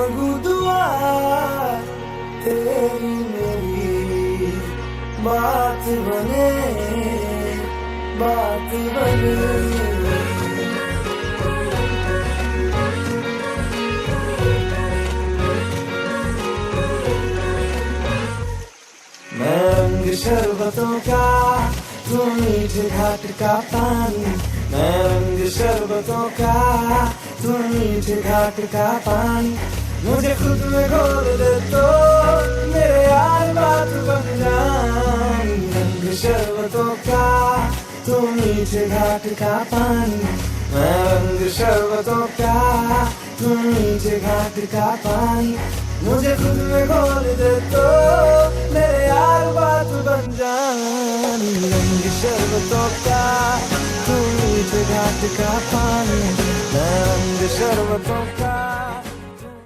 मांगू दुआ तेरी मेरी बात बने, बात बने। मैं रंग शरबतों का, तू मीठे घाट का पानी। मैं रंग शरबतों का, तू मीठे घाट का पानी। मुझे खुद में घोल दे तो मेरे यार बात बन जानी। रंग शरबतों का, तू मीठे घाट का पानी। मैं रंग शरबतों का, तू मीठे घाट का पानी। मुझे खुद में घोल दे तो मेरे यार बात बन जानी। रंग शरबतों का, तू मीठे घाट का पानी। मैं रंग शरबतों का।